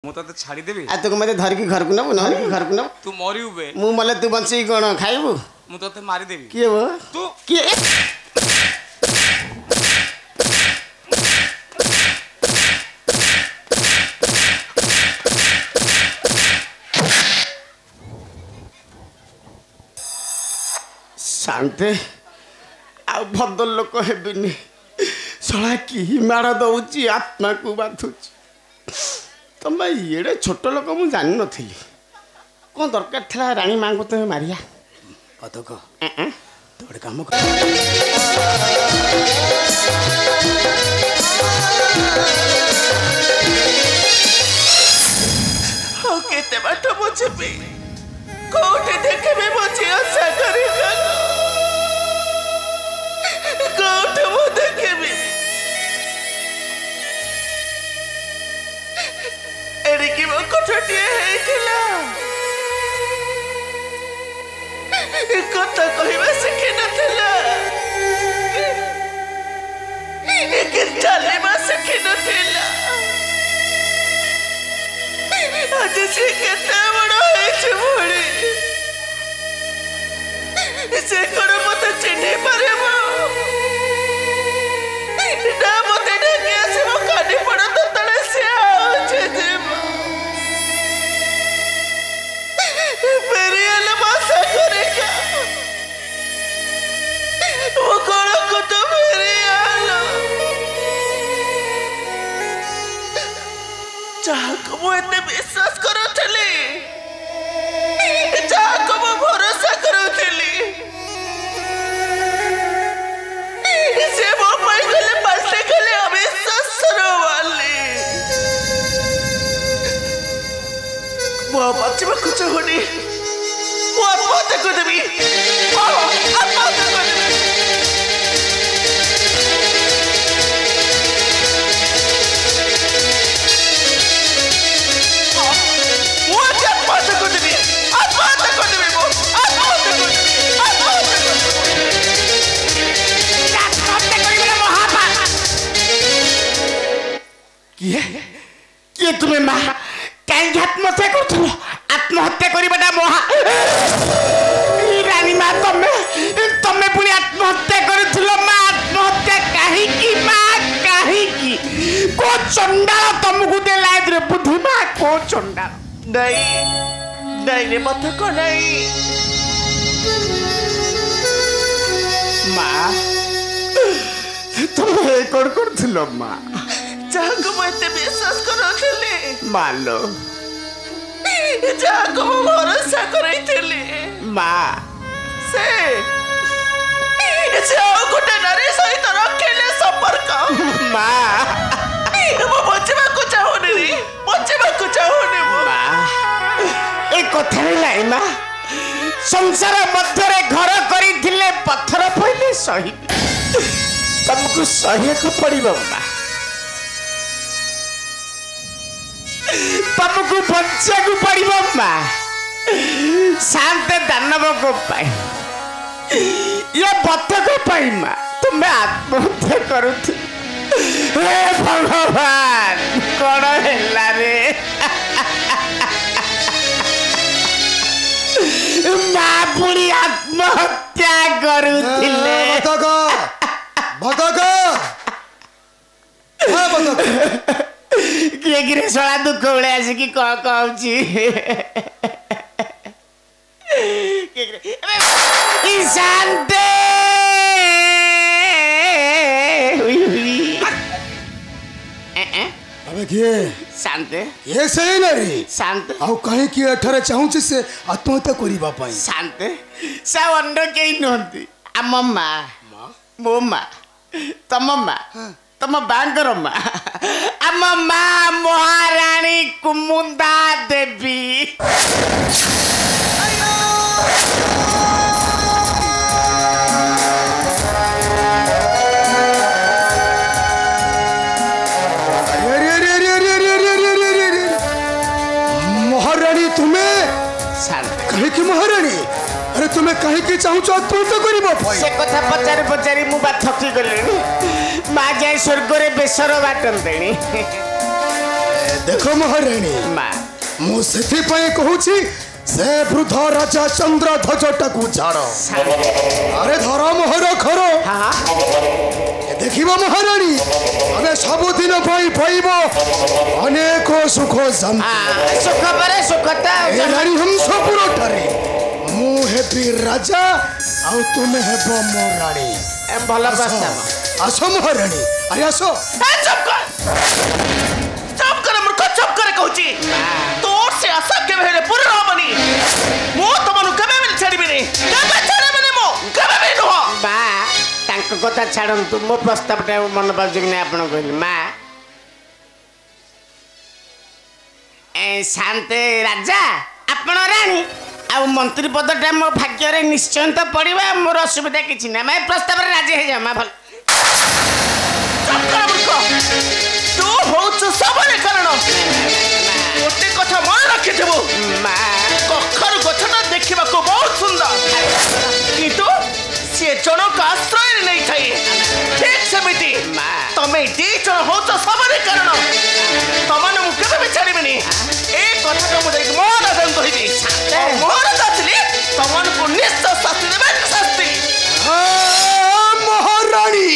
मु तो छाड़ी देबी आ तू मते धर की घर को नबु न घर को नबु तू मरिउ बे मु मले तू बंची कोन खाइबू मु तते मारी देबी के वो तू के शांति आ भद्र लोक हेबिनी सला की मार दउची आत्मा को बाथुची तमे ये छोट लोक मु जानि नथिली कौन दरकार था रानी मां को तुम्हें मारिया पतक तो गोटे काम कर केते बाट बुझबी कोठे देखबे बुझी आशा करी कोठे मु देखबी एडिकी मो कोठटिए हेतिला कथा कहबा सिखि नथिला के चालीबा सिखि नथिला आज से केते बड़ है भोड़ी से कोन मते चिन्हि पारेबो ना मते डाके आसीबो कानी पड़ तो तळे से आछे देबो पेरियल मासा करेगा वो कोन को तो पेरियल चाहको मु एते विश्वास करूथली चाहको मु भरोसा करूथली से मो पाई गले पासे गले अविश्वास वाली मो बच्चे में कुछ होनी वो आत्महत्या कर देबी आत्महत्या कर देबी किए तुम्हें माँ कहीं आत्महत्या कर आत्महत्या करवाटा महा रानी माँ तमें पुणी आत्महत्या कर आत्महत्या कहीं माँ कहीं को चंडाल तुमको देला रे बुद्धि माँ को चंडाल नहीं नहीं रे मत को नहीं माँ तुम कौन कर माँ जाको मते विश्वास करथले मालो जाको भरोसा करैथले माँ से गोटे नारी सहित रखेले संपर्क माँ मो बचवा को चाहुनी रे बचवा को चाहुनी माँ ए कथा नहीं माँ संसार मध्य घर करी पत्थर पहले सही तुमको सही को पड़ो माँ तुमको बच्चा को पड़ो माँ शांत दानव को पाई ये बत्त को पाई माँ तुम्हें आत्महत्या करू हे भगवान कौन है रे माँ पुरी आत्महत्या करू किए गिरे सला दुख बड़े आसिकी कह कहूची शांति अबे किए शांति ये सही नहीं शांति आउ कहीं कि अठारे चाहूची से आत्महत्या करिबा पई शांति सा अंडो केही नहंती आम माँ मो माँ तम माँ तम बांकर माँ आम माँ महाराणी कुमुंदा देवी महारानी तुम्हें कहीं की महारानी अरे तुम्हें कहीं की चाहूँ आत्महत्या करिबा पई से कथा पचारि पचारि मु बा थकी गलेनी माँ जाए स्वर्ग रे बेसर बाटन देनी देख महाराणी ମା ମୁଁ ସେଥିପାଇଁ କହୁଛି ସେ ବୃଦ୍ଧ ରାଜା ଚନ୍ଦ୍ରଧ୍ୱଜଟାକୁ ଛାଡ଼ ଆରେ ଧର ମୋହର ଖର ଦେଖିବ ମହାରାଣୀ ଆମେ ସବୁଦିନ ପାଇଁ ପାଇବ ଅନେକ ସୁଖ ସୁଖ ପରେ ସୁଖ ତ ରାଣୀ ହଂସପୁରଠାରେ ମୁଁ ହେବି ରାଜା ଆଉ ତୁମେ ହେବ ମୋ ରାଣୀ ଭଲ ପ୍ରସ୍ତାବ ଆସ ମହାରାଣୀ ଆରେ ଆସ ଚୁପ୍ କର ମୂର୍ଖ ଚୁପ୍ କରେ କହୁଛି ତୋର ସେ ଆଶା କେବେ ହେଲେ ପୂରଣ ହବନି ମୁଁ ତମକୁ କେବେ ବି ଛାଡ଼ିବିନି ମୁଁ କେବେ ବି ନୁହଁ ମା ତାଙ୍କ କଥା ଛାଡ଼ନ୍ତୁ ମୋ ପ୍ରସ୍ତାବଟା ମନେ ପାଉଛି କି ନାହିଁ ଆପଣ କହିଲେ ମା ଶାନ୍ତ ରାଜା ଆପଣ ରାଣୀ ଆଉ ମନ୍ତ୍ରୀ ପଦଟା ମୋ ଭାଗ୍ୟରେ ନିଶ୍ଚୟ ତ ପଡ଼ିବ ମୋର ଅସୁବିଧା କିଛି ନାହିଁ ମା ପ୍ରସ୍ତାବରେ ରାଜି ହେଇଯାଅ ମା ଭଲ ଚୁପ୍ କର ମୂର୍ଖ ତୁ ହଉଛୁ ସବୁରେ କାରଣ ଗୋଟେ କଥା ମନେ ରଖିଥିବୁ ମା କଖାରୁ ଗଛଟା ଦେଖିବାକୁ ବହୁତ ସୁନ୍ଦର କିନ୍ତୁ ସିଏ ଜଣକ ଆଶ୍ରୟରେ ନେଇଥାଏ ଠିକ୍ ସେମିତି ତମେ ଦି ଜଣ ହଉଛ ସବୁରେ କାରଣ ତମମାନେ ମୁଁ କେବେ ବି ଛାଡ଼ିବିନି ଏ କଥାଟା ମୁଁ ଯାଇକି ମହାରାଜାଙ୍କୁ କହିବି ମହାରାଜା ଥିଲି ତମମାନଙ୍କୁ ନିଶ୍ଚୟ ଶାସ୍ତି ଦେବେ ଶାସ୍ତି ମହାରାଣୀ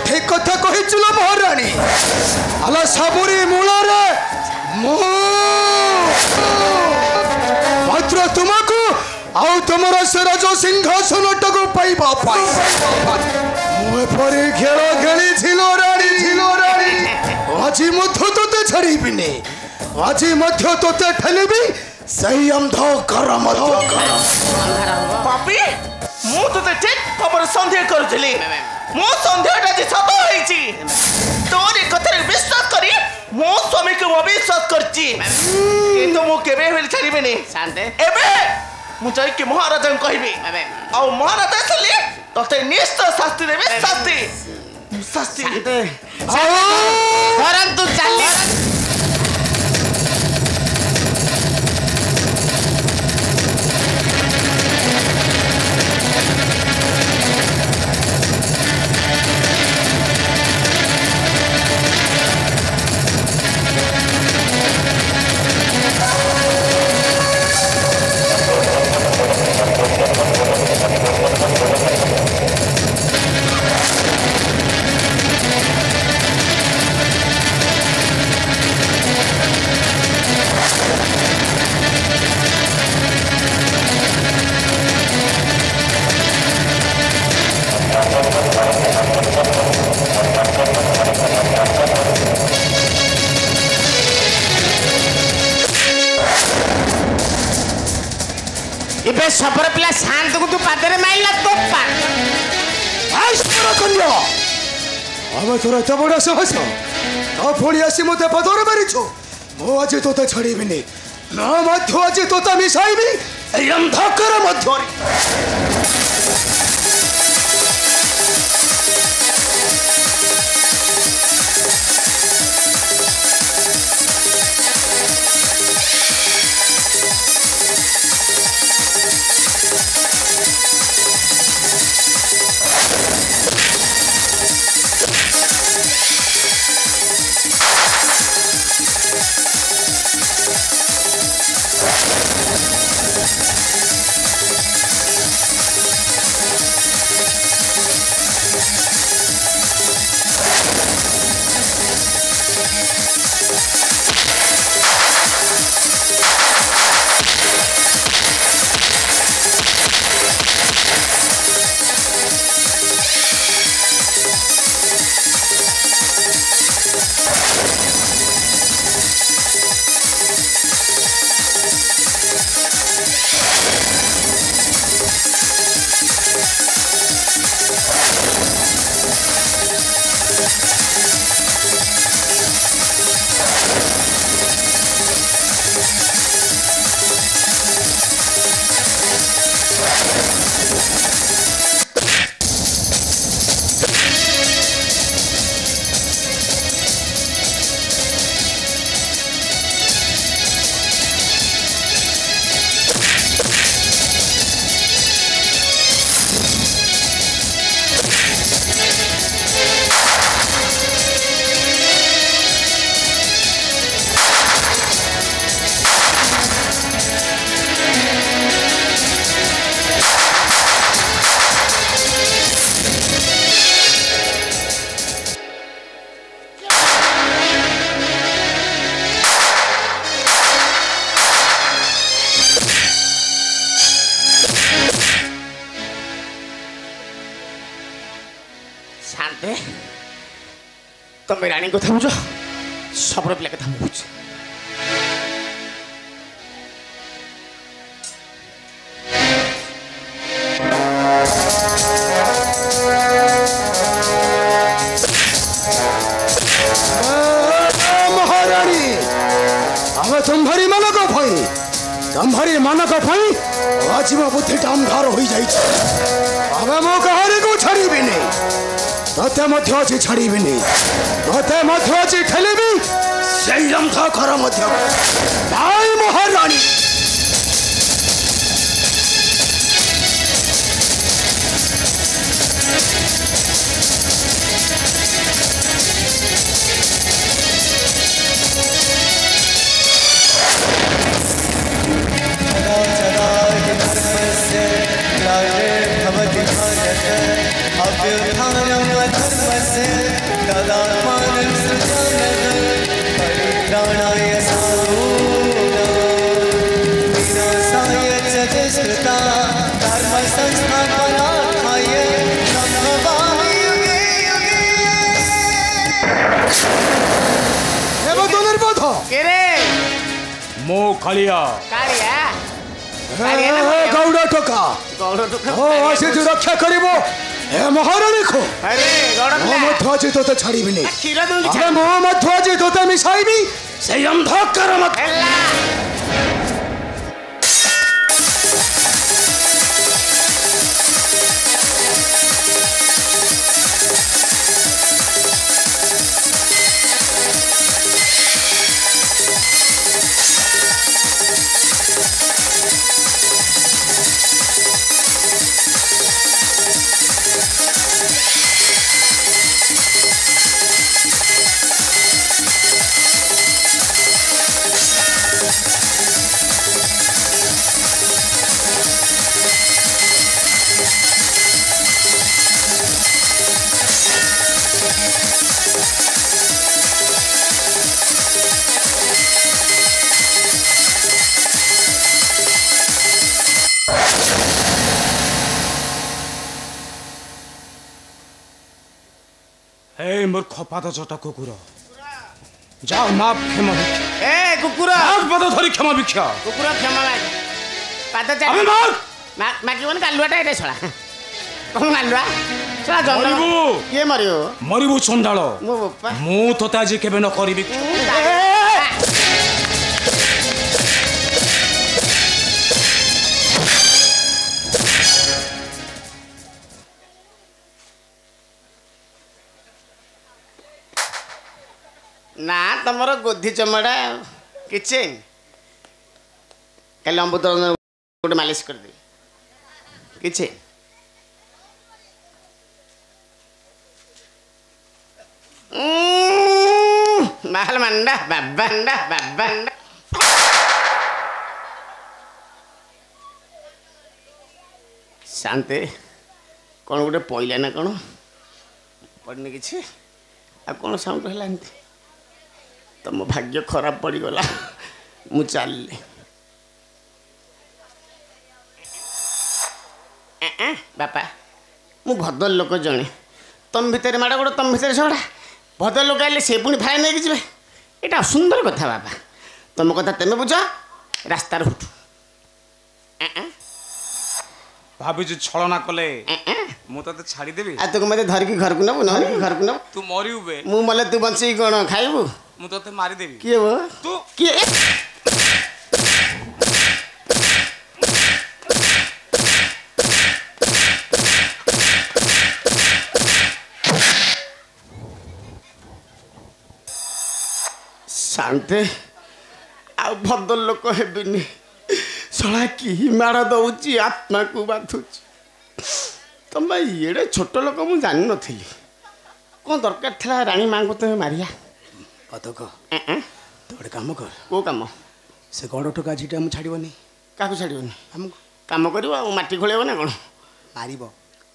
ଠିକ କଥା କହିଥିଲ ମହାରାଣୀ ଆଲା ସାବୁରି ମୂଳରେ ମାତ୍ର ତୁମକୁ ଆଉ ତୁମର ସେ ରାଜ ସିଂହାସନଟାକୁ ପାଇବା ପାଇଁ ମୁଁ ଏପରି ଖେଳ ଖେଳିছিল ରାଣୀ ଆଜି ମଧ୍ୟ ତୋତେ ଛାଡ଼ିବିନି ଆଜି ମଧ୍ୟ ତୋତେ ଠେଲିବି ସେହି ଅନ୍ଧକାର ପାପି ମୁଁ ତୋତେ ଠିକ୍ ଭାବରେ ସନ୍ଦେହ କରୁଥିଲି ମୋ ସନ୍ଦେହଟା ଆଜି ସତ ହେଇଛି ତୋରି କଥାରେ ବିଶ୍ୱାସ କରି ମୋ ସ୍ୱାମୀକୁ ମୁଁ ବିଶ୍ୱାସ କରିଛି କିନ୍ତୁ ମୁଁ କେବେ ହେଲେ ଛାଡ଼ିବିନି ଏବେ ମୁଁ ଯାଇକି ମହାରାଜାଙ୍କୁ କହିବି ଆଉ ମହାରାଜା ଆସିଲେ ତତେ ନିଶ୍ଚୟ ଶାସ୍ତି ଦେବେ ଶାସ୍ତି ଧରନ୍ତୁ ଚାଲି ଏବେ ସବର ପିଲା ଶାନ୍ତକୁ ତୁ ପାଦରେ ମାଇଲା ତ ଆମେ ତୋର ଏତେ ବଡ଼ ସାହସ ତ ପୁଣି ଆସି ମୋତେ ପଦରେ ମାରିଛୁ ମୁଁ ଆଜି ତୋତେ ଛାଡ଼ିବିନି ନା ମଧ୍ୟ ଆଜି ତୋତେ ମିଶାଇବି ଏଇ ଅନ୍ଧକାର ମଧ୍ୟରେ शांते तुम रानी कथा बुझ सबର ପିଲା କଥା ମୁଁ ବୁଝୁଛି। महारानी हमें तुम्हारी मानक भाई तुम्हारी मानक भाई आज मो बुद्धि अंधार हो जाई हमें मो कहानी को छाड़ीबिनी तोते मध्य अच्छी छाड़ीबिनी तोते मध्य अच्छी खेलिबी सेई अंधा कर मध्य भाई महारानी मो कालिया गौड़ टोका आसी तू रक्षा करिबो ए महारानी को अरे गौड़ मो मध्य अच्छी तोते छाड़ीबिनी क्षीर दूंगी अबे मो मध्य अच्छी तोते मिसाइबी सेई अंधा कर मत ए मूर्ख पाद चटा कुकुर जाओ माप क्षमा भिक्षा ए कुकुर माग पाद धरी क्षमा भिक्षा कुकुर क्षमा माग पाद अबे चाट माग मागिबन कालुआटा एटे छळा कोन कालुआ छळा जंगल मरिबु के मरियो मरिबु चंडाळ मो बापा मु तोते आज केबे न करिबि ना तमर गोधी चमड़ा किचे कल अमृतरंजन गोटे मालिश कर दे किचे महल मंडा बाबांडा बाबांडा शांति कौन गोटे पइला ना कौन पड़ने किसी आ कौन साउंड है तुम भाग्य खराब पड़गला मु चलली बापा मु भद्र लोक जने तुम भितर माड़ गोड़ तुम भितर झगड़ा भद्र लोक आए से पुणी फाए नहीं जी यहाँ सुंदर कथा बापा तुम कथा तेमे बुझ रास्तार उठू भाभी छलना कले मु तते छाड़ी देबी आ तुक मते धर की घर को नबु धर की घर को नबु तू मरिउ बे मु मले तू बंची कोन खाइबु मु तते मारी देबी किए वो तू किए शांति आ भद्र लोक हेबिनी सला की माड़ दौची आत्मा को बाधुची तुम ये छोट लोक मु जानी नी कौन दरकार था रानी माँ को तुम्हें मारिया पतक तो गोटे काम कर को काम से गड़ टोका झीटा मु छाड़बनी क्या छाड़बनी हमको काम कर माटी खोल ना कौन मार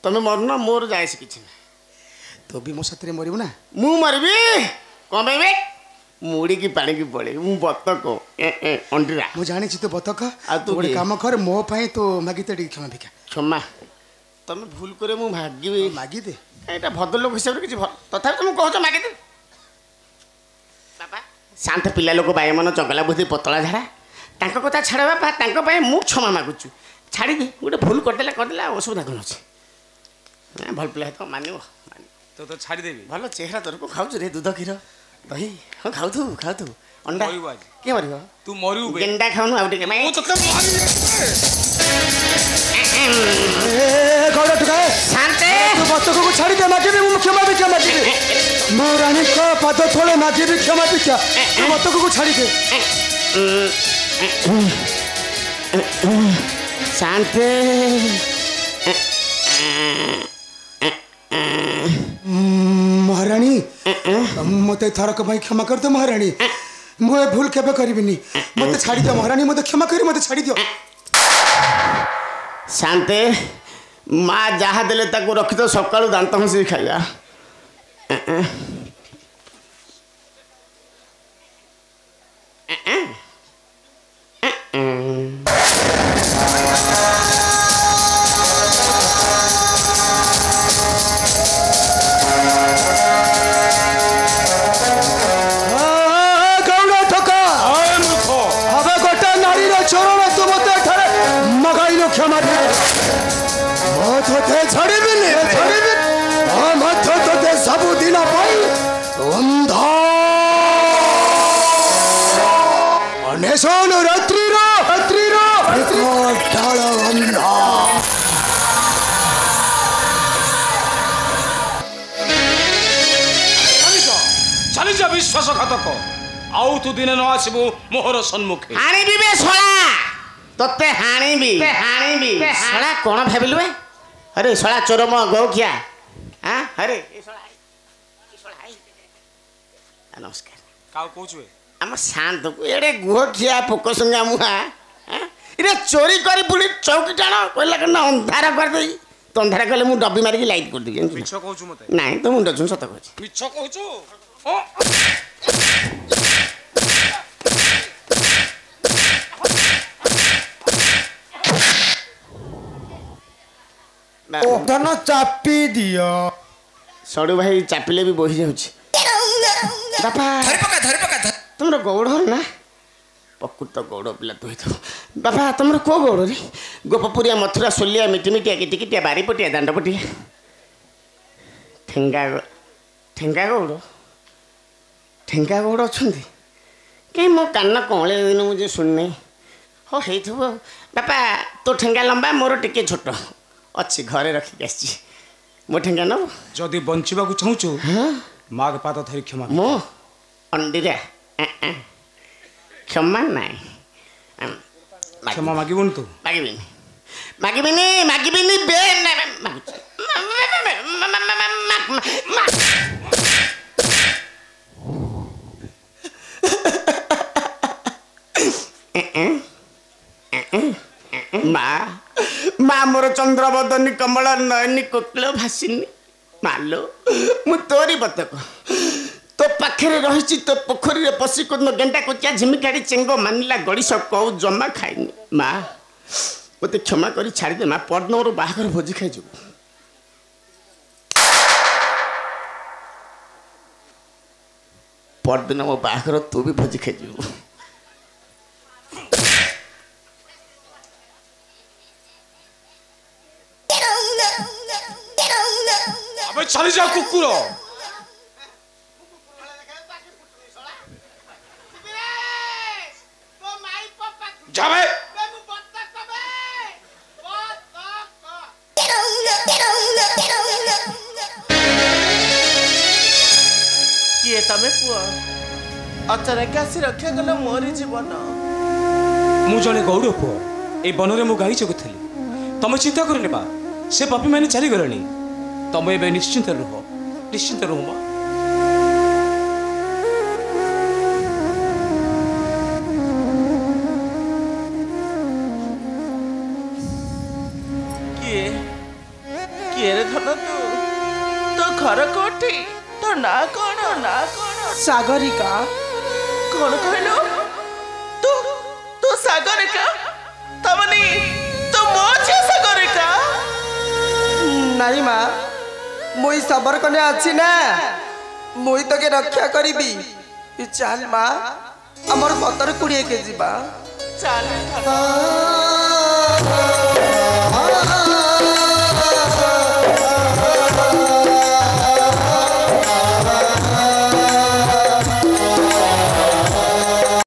तुम मरना मोर जाए से किसी तो भी मो साथ मरबू ना मु मरबी कौन पाइबे मुड़ी की पानी की पड़े मु बतक अंडीरा मु जानी तो बतक आ तू गोटे काम कर मो पाई तो मागी तो क्षमा भिक्षा क्षमा तुम भूल करे मु मागिबी मागी दे ଏଇଟା ଭଦ୍ରଲୋକ ହିସାବରେ କିଛି ଭଲ ତଥାପି ତୁମକୁ କହୁଛ ମାଗିଦେ ବାପା ଶାନ୍ତ ପିଲା ଲୋକ ବାୟମନ ଚଗଲା ବୁଦ୍ଧି ପତଳା ଝାଡ଼ା ତାଙ୍କ କଥା ଛାଡ଼ ବାପା ତାଙ୍କ ପାଇଁ ମୁଁ କ୍ଷମା ମାଗୁଛୁ ଛାଡ଼ିଦେ ଗୋଟେ ଭୁଲ କରିଦେଲା ଅସୁବିଧା କ'ଣ ଅଛି ଭଲ ପିଲା ତ ମାନିବ ତ ଛାଡ଼ିଦେବି ଭଲ ଚେହେରା ତୋରକୁ ଖାଉଛୁ ରେ ଦୁଧ କ୍ଷୀର ଦହି ହଁ ଖାଉଥିବୁ ଅଣ୍ଡା କିଏ ମରିବ ତୁ ମରିବୁ ଗେଣ୍ଡା ଖାଉନୁ ଆଉ ଟିକେ ବତକକୁ ଛାଡ଼ିଦେ ମାଗିବି ମୁଁ କ୍ଷମା ଭିକ୍ଷା ମାଗିବି ମୋ ରାଣୀଙ୍କ ପାଦ ତଳେ ମାଗିବି କ୍ଷମା ଭିକ୍ଷା ବତକକୁ ଛାଡ଼ିଦେ ଶାନ୍ତେ ମହାରାଣୀ ମତେ ଥରକ ପାଇଁ କ୍ଷମା କରିଦିଅ ମହାରାଣୀ ମୁଁ ଏ ଭୁଲ କେବେ କରିବିନି ମତେ ଛାଡ଼ିଦିଅ ମହାରାଣୀ ମତେ କ୍ଷମା କରି ମତେ ଛାଡ଼ିଦିଅ ଶାନ୍ତେ ମା ଯାହା ଦେଲେ ତାକୁ ରଖିଥ ସକାଳୁ ଦାନ୍ତ ଘଷିକି ଖାଇବା କ୍ଷମା ତୋତେ ଛାଡ଼ିବିନି ତୋତେ ସବୁଦିନ ପାଇଁ ଅନେଶନ ରାତ୍ରିର ଡାଳ ଅନ୍ଧ ଚାଲିଯା ବିଶ୍ୱାସଘାତକ ଆଉ ତୁ ଦିନେ ନ ଆସିବୁ ମୋହର ସମ୍ମୁଖେ ଆଣିବି ବେ ଶଳା ତତେ ହାଣିବି ଶଳା କ'ଣ ଭାବିଲୁ ବେ ଆରେ ଶଳା ଚୋର ମୋ ଗୌଖିଆ ଆରେ ନମସ୍କାର କାଉ କହୁଛୁ ଆମ ଶାନ୍ତକୁ ଏଡ଼େ ଗୁହଖିଆ ପୋକ ସଙ୍ଗା ମୁହା ଏରେ ଚୋରି କରି ବୁଲି ଚୌକି ଟାଣ କହିଲା କ'ଣ ଅନ୍ଧାର କରିଦେଇ ତ ଅନ୍ଧାର କଲେ ମୁଁ ଡବି ମାରିକି ଲାଇଟ୍ କରିଦେବି ମିଛ କହୁଛୁ ମତେ ନାଇଁ ତ ମୁଣ୍ଡ ଛୁଁ ସତ କହୁଛି ମିଛ କହୁଛୁ ଧନ ଚାପି ଦିଅ ସଡ଼ୁ ଭାଇ ଚାପିଲେ ବି ବୋହି ଯାଉଛି ବାପା ତମର ଗୌଡ଼ ନା ପ୍ରକୃତ ଗୌଡ଼ ପିଲା ତୁ ହେଇଥାଉ ବାପା ତମର କେଉଁ ଗୌଡ଼ ରେ ଗୋପପୁରିଆ ମଥୁରା ସୋଲିଆ ମିଟିମିଟିଆ କିଟିକିଟିଆ ବାରିପଟିଆ ଦାଣ୍ଡପଟିଆ ଠେଙ୍ଗା ଗୌଡ଼ ଅଛନ୍ତି କାହିଁ ମୋ କାନ କଅଁଳେ ଦିନ ମୁଁ ଯେ ଶୁଣିନି ହଉ ହେଇଥିବ ବାପା ତୋ ଠେଙ୍ଗା ଲମ୍ବା ମୋର ଟିକେ ଛୋଟ ଅଛି ଘରେ ରଖିକି ଆସିଛି ମୋ ଠେଙ୍ଗା ନେବୁ ଯଦି ବଞ୍ଚିବାକୁ ଚାହୁଁଛୁ ମାଗ ପାଦ ଧରି କ୍ଷମା ମୁଁ ଅଣ୍ଡିରା କ୍ଷମା ନାହିଁ କ୍ଷମା ମାଗିବୁନି ତୁ ମାଗିବିନି ବେ ମା ମୋର ଚନ୍ଦ୍ରବଦନୀ କମଳ ନୟନୀ କୋକିଳ ଭାସିନି ମାଲୋ ମୁଁ ତୋରି ବତକ ତୋ ପାଖରେ ରହିଛି ତୋ ପୋଖରୀରେ ପଶି କୋଦିନ ଗେଣ୍ଡା କୋଚିଆ ଝିମିକାଡ଼ି ଚେଙ୍ଗ ମାନିଲା ଗଡ଼ିଶ କଉ ଜମା ଖାଇନି ମା ମୋତେ କ୍ଷମା କରି ଛାଡ଼ିଦେ ମା ପରଦିନ ମୋର ବାହାଘର ଭୋଜି ଖାଇଯିବୁ ପରଦିନ ମୋ ବାହାଘର ତୁ ବି ଭୋଜି ଖାଇଯିବୁ ଚାଲି ଯା କୁକୁର ଯାବେ କିଏ ତମେ ପୁଅ ଅଚାନକ ଆସି ରକ୍ଷା କଲ ମୋରି ଜୀବନ ମୁଁ ଜଣେ ଗୌଡ଼ ପୁଅ ଏଇ ବନରେ ମୁଁ ଗାଈ ଜଗୁଥିଲି ତମେ ଚିନ୍ତା କରନି ବା ସେ ପାପୀ ମାନେ ଚାଲିଗଲେଣି ତମେ ଏବେ ନିଶ୍ଚିନ୍ତ ରୁହ ମା କିଏ ରେ ଧନ ତୋ ଘର କୋଉଠି ତୋ ନାଁ କଣ ସାଗରିକା କଣ କହିଲୁ ତୁ ସାଗରିକା ତମନି ତୁ ମୋ ଝିଅ ସାଗରିକା ନାଇଁ ମା मुई सबर कने अच्छी ना मुई तो के रक्षा करीबी चल माँ अमर 17-20 के जीवा चल